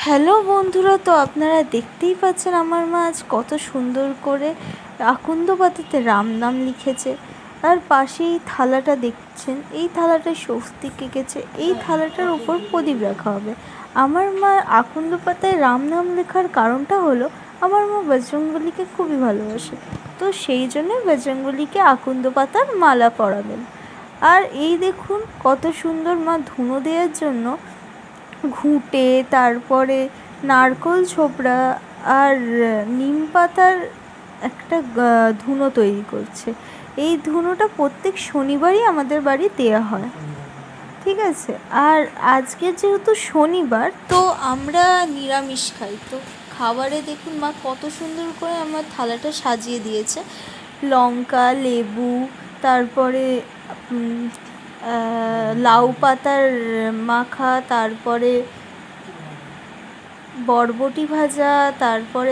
Hello বন্ধুরা, তো আপনারা দেখতেই পাচ্ছেন আমার মা আজ কত সুন্দর করে আকন্দ পাতাতে রাম নাম লিখেছে। আর পাশে এই থালাটা দেখছেন, এই থালাটা স্বস্তিক এঁকেছে, এই থালাটার উপর প্রদীপ রাখা হবে। আমার মা আকন্দ পাতায় রাম নাম লেখার কারণটা হলো আমার মা বজরংবলীকে খুবই ভালোবাসে, তো সেই জন্য বজরংবলীকে আকন্দ পাতার মালা পরাবেন। আর এই দেখুন কত সুন্দর মা ধুনো দেওয়ার জন্য ঘুঁটে, তারপরে নারকোল ছোবড়া আর নিম পাতার একটা ধুনো তৈরি করছে। এই ধুনোটা প্রত্যেক শনিবারই আমাদের বাড়ি দেওয়া হয়, ঠিক আছে। আর আজকে যেহেতু শনিবার, তো আমরা নিরামিষ খাই। তো খাবারে দেখুন মা কত সুন্দর করে আমার থালাটা সাজিয়ে দিয়েছে। লঙ্কা, লেবু, তারপরে লাউ পাতার মাখা, তারপরে বরবটি ভাজা, তারপরে